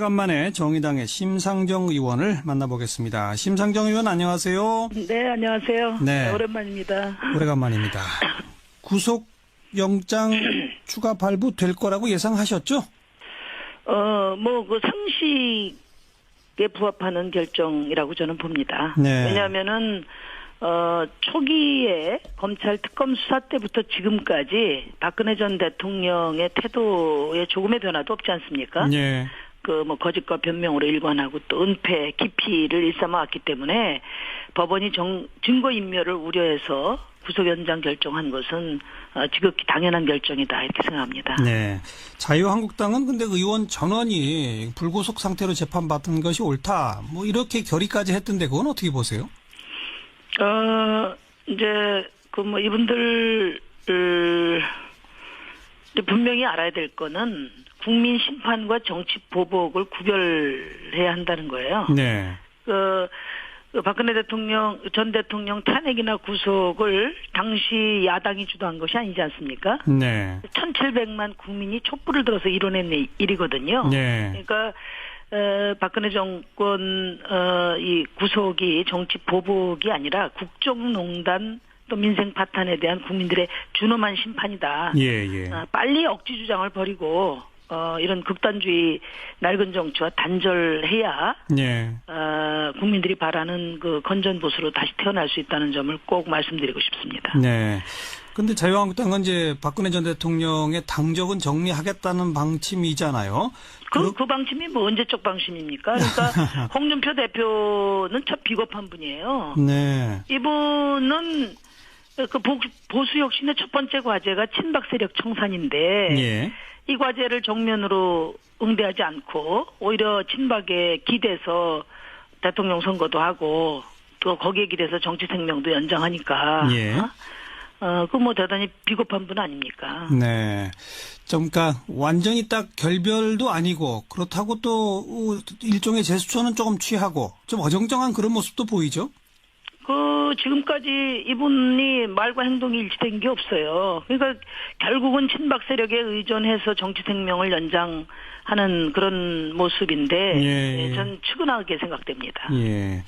오래간만에 정의당의 심상정 의원을 만나보겠습니다. 심상정 의원 안녕하세요. 네, 안녕하세요. 네. 오랜만입니다. 오래간만입니다. 구속영장 추가 발부될 거라고 예상하셨죠? 그 상식에 부합하는 결정이라고 저는 봅니다. 네. 왜냐하면은 초기에 검찰 특검 수사 때부터 지금까지 박근혜 전 대통령의 태도에 조금의 변화도 없지 않습니까? 네. 거짓과 변명으로 일관하고 또 은폐, 기피를 일삼아왔기 때문에 법원이 증거인멸을 우려해서 구속연장 결정한 것은 지극히 당연한 결정이다 이렇게 생각합니다. 네. 자유한국당은 근데 의원 전원이 불구속 상태로 재판받은 것이 옳다. 이렇게 결의까지 했던데 그건 어떻게 보세요? 이분들 분명히 알아야 될 거는 국민 심판과 정치 보복을 구별해야 한다는 거예요. 네. 박근혜 전 대통령 탄핵이나 구속을 당시 야당이 주도한 것이 아니지 않습니까? 네. 1,700만 국민이 촛불을 들어서 이뤄낸 일이거든요. 네. 그러니까 박근혜 정권 이 구속이 정치 보복이 아니라 국정농단 또 민생 파탄에 대한 국민들의 준엄한 심판이다. 예. 빨리 억지 주장을 버리고 이런 극단주의 낡은 정치와 단절해야 네. 국민들이 바라는 그 건전보수로 다시 태어날 수 있다는 점을 꼭 말씀드리고 싶습니다. 네. 근데 자유한국당은 이제 박근혜 전 대통령의 당적은 정리하겠다는 방침이잖아요. 그 방침이 언제적 방침입니까? 그러니까 홍준표 대표는 참 비겁한 분이에요. 네. 이분은 보수 혁신의 첫 번째 과제가 친박 세력 청산인데 예. 이 과제를 정면으로 응대하지 않고 오히려 친박에 기대서 대통령 선거도 하고 또 거기에 기대서 정치 생명도 연장하니까 예. 대단히 비겁한 분 아닙니까? 네. 그러니까 완전히 딱 결별도 아니고 그렇다고 또 일종의 제스처는 조금 취하고 좀 어정쩡한 그런 모습도 보이죠? 지금까지 이분이 말과 행동이 일치된 게 없어요. 그러니까 결국은 친박 세력에 의존해서 정치 생명을 연장하는 그런 모습인데 예. 전 측은하게 생각됩니다. 예.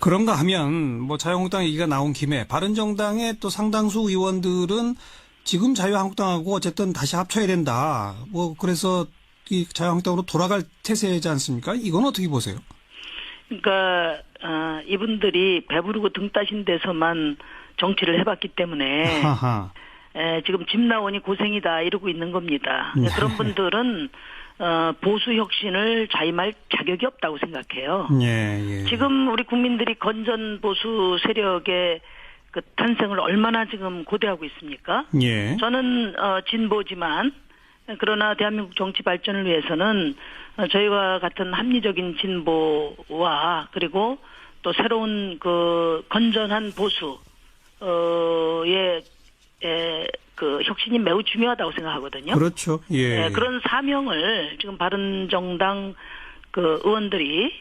그런가 하면 자유한국당 얘기가 나온 김에 바른정당의 또 상당수 의원들은 지금 자유한국당하고 어쨌든 다시 합쳐야 된다. 그래서 이 자유한국당으로 돌아갈 태세지 않습니까? 이건 어떻게 보세요? 그러니까 이분들이 배부르고 등 따신 데서만 정치를 해봤기 때문에 지금 집 나오니 고생이다 이러고 있는 겁니다. 네. 그런 분들은 보수 혁신을 자임할 자격이 없다고 생각해요. 예. 지금 우리 국민들이 건전 보수 세력의 그 탄생을 얼마나 지금 고대하고 있습니까? 예. 저는 진보지만 그러나 대한민국 정치 발전을 위해서는 저희와 같은 합리적인 진보와 그리고 또 새로운 건전한 보수의 그 혁신이 매우 중요하다고 생각하거든요. 그렇죠. 예. 그런 사명을 지금 바른정당 의원들이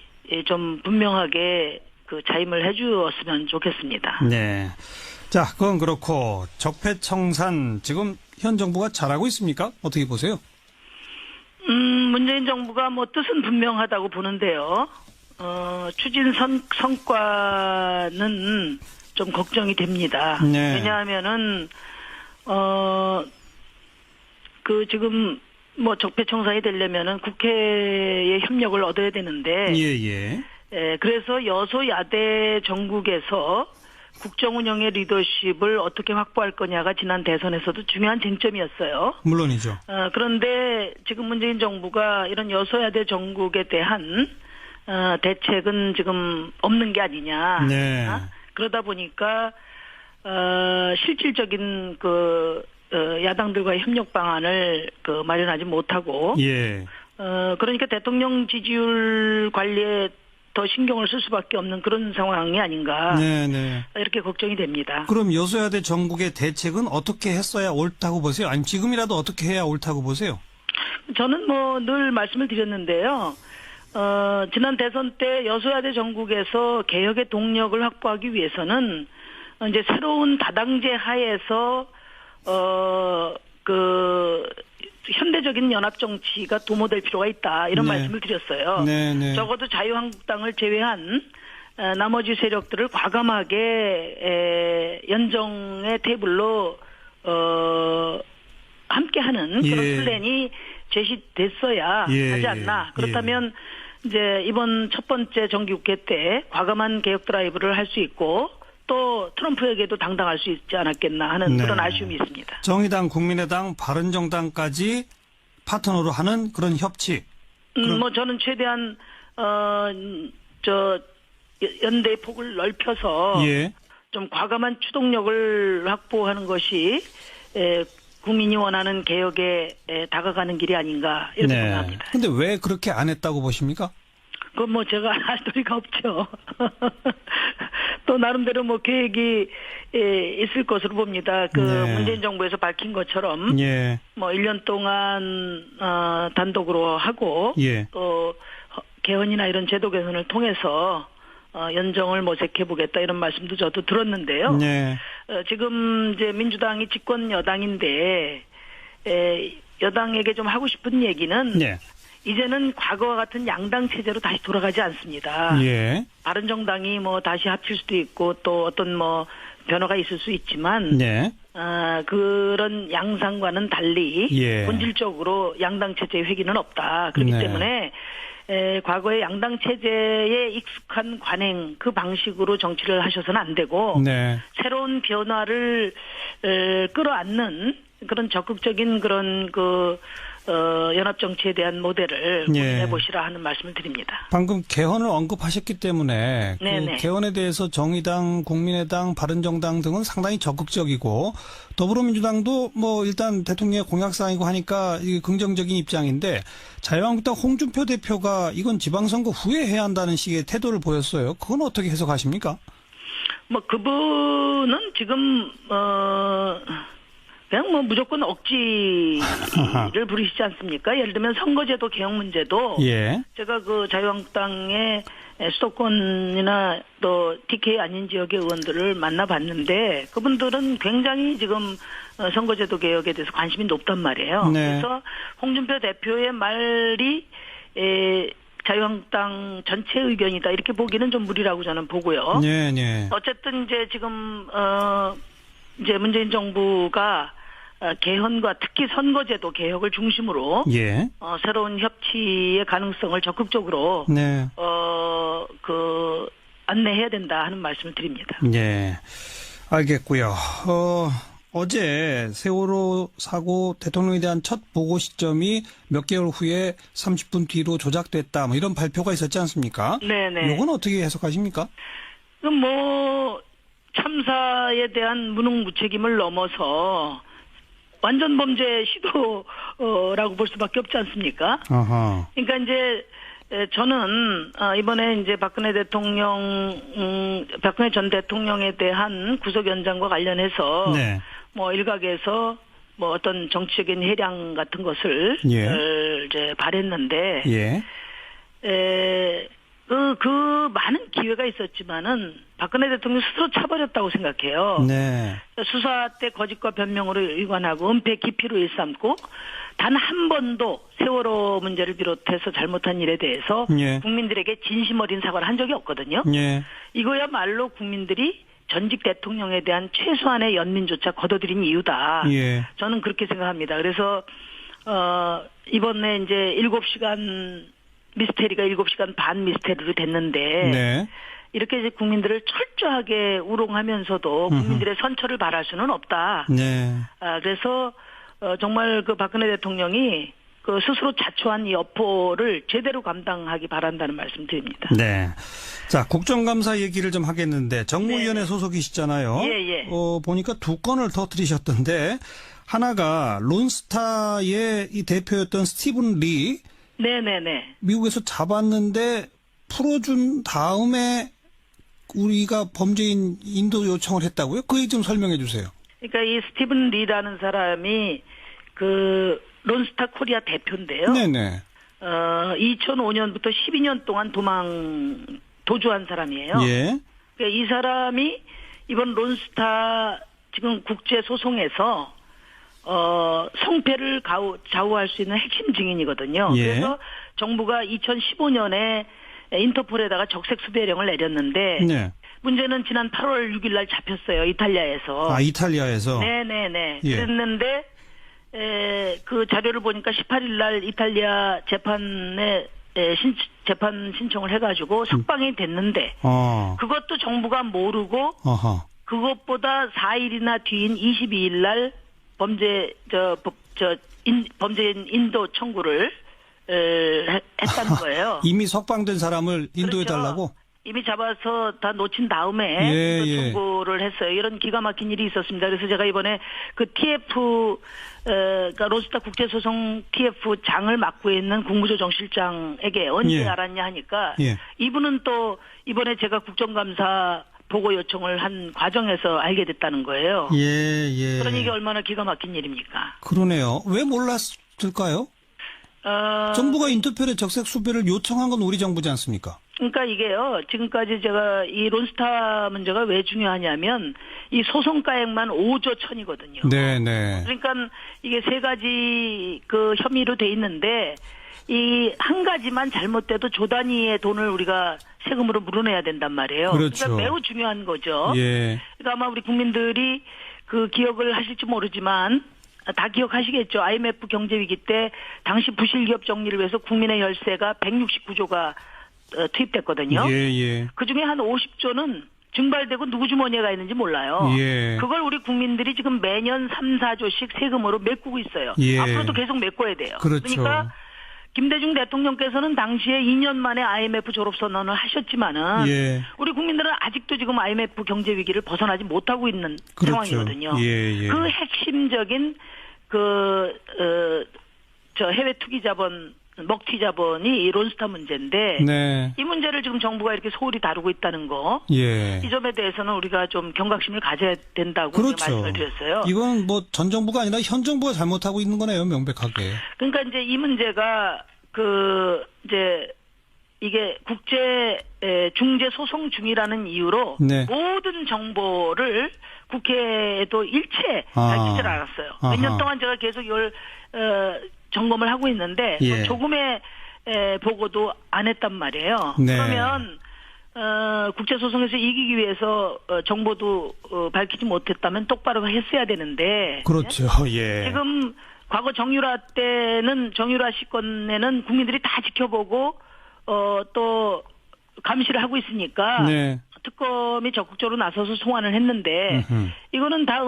좀 분명하게 자임을 해주었으면 좋겠습니다. 네. 자, 그건 그렇고 적폐청산 지금 현 정부가 잘하고 있습니까? 어떻게 보세요? 문재인 정부가 뜻은 분명하다고 보는데요. 추진 성과는 좀 걱정이 됩니다. 네. 왜냐하면은 지금 적폐청산이 되려면은 국회의 협력을 얻어야 되는데. 예. 그래서 여소야대 전국에서 국정운영의 리더십을 어떻게 확보할 거냐가 지난 대선에서도 중요한 쟁점이었어요. 물론이죠. 그런데 지금 문재인 정부가 이런 여소야대 전국에 대한 대책은 지금 없는 게 아니냐. 네. 그러다 보니까 실질적인 야당들과의 협력 방안을 마련하지 못하고. 예. 그러니까 대통령 지지율 관리에 더 신경을 쓸 수밖에 없는 그런 상황이 아닌가. 네. 이렇게 걱정이 됩니다. 그럼 여소야대 전국의 대책은 어떻게 했어야 옳다고 보세요? 아니면 지금이라도 어떻게 해야 옳다고 보세요? 저는 늘 말씀을 드렸는데요. 지난 대선 때 여소야대 전국에서 개혁의 동력을 확보하기 위해서는 이제 새로운 다당제 하에서 현대적인 연합 정치가 도모될 필요가 있다 이런 네. 말씀을 드렸어요. 네, 네. 적어도 자유한국당을 제외한 나머지 세력들을 과감하게 연정의 테이블로 함께하는 그런 예. 플랜이 제시됐어야 예, 하지 않나. 예. 그렇다면 이제 이번 첫 번째 정기국회 때 과감한 개혁 드라이브를 할 수 있고 또 트럼프에게도 당당할 수 있지 않았겠나 하는 네. 그런 아쉬움이 있습니다. 정의당, 국민의당, 바른정당까지 파트너로 하는 그런 협치. 뭐 저는 최대한 연대의 폭을 넓혀서 예. 좀 과감한 추동력을 확보하는 것이 국민이 원하는 개혁에 다가가는 길이 아닌가 이렇게 생각합니다. 근데 왜 그렇게 안 했다고 보십니까? 그건 뭐 제가 할 도리가 없죠. 또 나름대로 뭐 계획이 있을 것으로 봅니다. 그 네. 문재인 정부에서 밝힌 것처럼 예. 뭐 1년 동안 단독으로 하고 예. 또 개헌이나 이런 제도 개선을 통해서 연정을 모색해 보겠다 이런 말씀도 저도 들었는데요. 네. 지금 이제 민주당이 집권 여당인데 여당에게 좀 하고 싶은 얘기는 네. 이제는 과거와 같은 양당 체제로 다시 돌아가지 않습니다. 예. 바른정당이 뭐 다시 합칠 수도 있고 또 어떤 뭐 변화가 있을 수 있지만 네. 그런 양상과는 달리 예. 본질적으로 양당 체제의 회귀는 없다. 그렇기 네. 때문에 과거의 양당 체제에 익숙한 관행 그 방식으로 정치를 하셔서는 안 되고 네. 새로운 변화를 끌어안는 그런 적극적인 그런 연합 정치에 대한 모델을 고민해 보시라 하는 말씀을 드립니다. 방금 개헌을 언급하셨기 때문에 그 개헌에 대해서 정의당, 국민의당, 바른정당 등은 상당히 적극적이고 더불어민주당도 뭐 일단 대통령의 공약사항이고 하니까 이게 긍정적인 입장인데 자유한국당 홍준표 대표가 이건 지방선거 후에 해야 한다는 식의 태도를 보였어요. 그건 어떻게 해석하십니까? 뭐 그분은 지금 그냥 뭐 무조건 억지를 부리시지 않습니까? 예를 들면 선거제도 개혁 문제도 예. 제가 그 자유한국당의 수도권이나 또 TK 아닌 지역의 의원들을 만나봤는데 그분들은 굉장히 지금 선거제도 개혁에 대해서 관심이 높단 말이에요. 네. 그래서 홍준표 대표의 말이 자유한국당 전체 의견이다 이렇게 보기는 좀 무리라고 저는 보고요. 네, 네. 어쨌든 이제 지금 이제 문재인 정부가 개헌과 특히 선거제도 개혁을 중심으로 예. 새로운 협치의 가능성을 적극적으로 네. 안내해야 된다 하는 말씀을 드립니다. 네. 알겠고요. 어제 세월호 사고 대통령에 대한 첫 보고 시점이 몇 개월 후에 30분 뒤로 조작됐다. 뭐 이런 발표가 있었지 않습니까? 네네. 이건 어떻게 해석하십니까? 그럼 뭐 참사에 대한 무능무책임을 넘어서 완전 범죄 시도라고 볼 수밖에 없지 않습니까? 아하. 그러니까 이제 저는 이번에 이제 박근혜 전 대통령에 대한 구속 연장과 관련해서 네. 뭐 일각에서 뭐 어떤 정치적인 해량 같은 것을 이제 발했는데 예. 그 많은 기회가 있었지만은 박근혜 대통령 스스로 차버렸다고 생각해요. 네. 수사 때 거짓과 변명으로 일관하고 은폐 기피로 일삼고 단 한 번도 세월호 문제를 비롯해서 잘못한 일에 대해서 예. 국민들에게 진심 어린 사과를 한 적이 없거든요. 예. 이거야말로 국민들이 전직 대통령에 대한 최소한의 연민조차 거둬들인 이유다. 예. 저는 그렇게 생각합니다. 그래서 이번에 이제 7시간 미스테리가 7시간 반 미스테리로 됐는데 네. 이렇게 이제 국민들을 철저하게 우롱하면서도 국민들의 선처를 바랄 수는 없다. 네. 그래서 정말 그 박근혜 대통령이 그 스스로 자초한 이 여포를 제대로 감당하기 바란다는 말씀 드립니다. 네. 자, 국정감사 얘기를 좀 하겠는데 정무위원회 소속이시잖아요. 예. 보니까 두 건을 터뜨리셨던데 하나가 론스타의 이 대표였던 스티븐 리. 네네네. 미국에서 잡았는데 풀어준 다음에 우리가 범죄인 인도 요청을 했다고요? 그 얘기 좀 설명해 주세요. 그러니까 이 스티븐 리라는 사람이 그 론스타 코리아 대표인데요. 네네. 2005년부터 12년 동안 도주한 사람이에요. 예. 그러니까 이 사람이 이번 론스타 지금 국제 소송에서 성패를 좌우할 수 있는 핵심 증인이거든요. 예. 그래서 정부가 2015년에 인터폴에다가 적색 수배령을 내렸는데 네. 문제는 지난 8월 6일 날 잡혔어요. 이탈리아에서. 아, 이탈리아에서. 네네네. 예. 그랬는데 그 자료를 보니까 18일 날 이탈리아 재판에 재판 신청을 해가지고 석방이 됐는데 그것도 정부가 모르고 어허. 그것보다 4일이나 뒤인 22일 날 범죄인 인도 청구를 했다는 거예요. 이미 석방된 사람을 인도해달라고? 그렇죠. 이미 잡아서 다 놓친 다음에 예, 인도 예. 청구를 했어요. 이런 기가 막힌 일이 있었습니다. 그래서 제가 이번에 그 TF 그러니까 로스타 국제소송 TF 장을 맡고 있는 국무조정실장에게 언제 예. 알았냐 하니까 예. 이분은 또 이번에 제가 국정감사 보고 요청을 한 과정에서 알게 됐다는 거예요. 예. 그러니 이게 얼마나 기가 막힌 일입니까? 그러네요. 왜 몰랐을까요? 정부가 인터폴에 적색 수배를 요청한 건 우리 정부지 않습니까? 그러니까 이게요, 지금까지 제가 이 론스타 문제가 왜 중요하냐면, 이 소송가액만 5조 천이거든요. 네네. 그러니까 이게 세 가지 그 혐의로 돼 있는데, 이 한 가지만 잘못돼도 조 단위의 돈을 우리가 세금으로 물어내야 된단 말이에요. 그렇죠. 그러니까 매우 중요한 거죠. 예. 그러니까 아마 우리 국민들이 그 기억을 하실지 모르지만, 다 기억하시겠죠. IMF 경제위기 때 당시 부실기업 정리를 위해서 국민의 열세가 169조가 투입됐거든요. 예. 그중에 한 50조는 증발되고 누구 주머니에 가 있는지 몰라요. 예. 그걸 우리 국민들이 지금 매년 3, 4조씩 세금으로 메꾸고 있어요. 예. 앞으로도 계속 메꿔야 돼요. 그렇죠. 그러니까 김대중 대통령께서는 당시에 2년 만에 IMF 졸업선언을 하셨지만은 예. 우리 국민들은 아직도 지금 IMF 경제 위기를 벗어나지 못하고 있는 그렇죠. 상황이거든요. 예. 그 핵심적인 해외 투기 자본 먹튀 자본이 이 론스타 문제인데 네. 이 문제를 지금 정부가 이렇게 소홀히 다루고 있다는 거. 예. 이 점에 대해서는 우리가 좀 경각심을 가져야 된다고 그렇죠. 말씀을 드렸어요. 이건 뭐 전 정부가 아니라 현 정부가 잘못하고 있는 거네요, 명백하게. 그러니까 이제 이 문제가 이게 국제 중재 소송 중이라는 이유로 네. 모든 정보를 국회에도 일체 밝히질 않았어요. 몇 년 동안 제가 계속 이걸 점검을 하고 있는데 예. 조금의 보고도 안 했단 말이에요. 네. 그러면 국제소송에서 이기기 위해서 정보도 밝히지 못했다면 똑바로 했어야 되는데 그렇죠. 예. 지금 과거 정유라 시건에는 국민들이 다 지켜보고 또 감시를 하고 있으니까 네. 특검이 적극적으로 나서서 소환을 했는데 이거는 다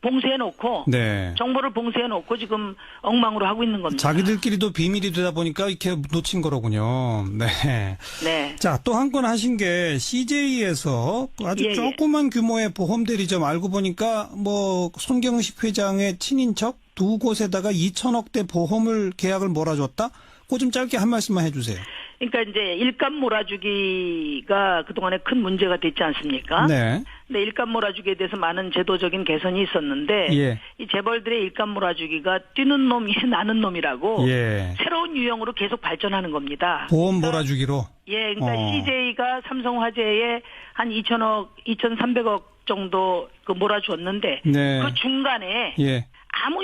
봉쇄해놓고 네. 정보를 봉쇄해놓고 지금 엉망으로 하고 있는 겁니다. 자기들끼리도 비밀이 되다 보니까 이렇게 놓친 거로군요. 네. 네. 자, 또 한 건 하신 게 CJ에서 아주 예. 조그만 규모의 보험 대리점 알고 보니까 뭐 손경식 회장의 친인척 두 곳에다가 2천억대 보험을 계약을 몰아줬다? 그거 좀 짧게 한 말씀만 해주세요. 그러니까 이제 일감 몰아주기가 그동안에 큰 문제가 됐지 않습니까? 네. 근데 일감 몰아주기에 대해서 많은 제도적인 개선이 있었는데 예. 이 재벌들의 일감 몰아주기가 뛰는 놈이 나는 놈이라고 예. 새로운 유형으로 계속 발전하는 겁니다. 보험 몰아주기로. 예, 그러니까 CJ가 삼성화재에 한 2천억, 2,300억 정도 몰아줬는데 네. 그 중간에 예. 아무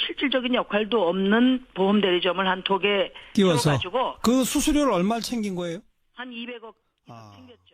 실질적인 역할도 없는 보험 대리점을 한 2개 띄워서 띄워가지고 그 수수료를 얼마를 챙긴 거예요? 한 200억 아. 챙겼죠.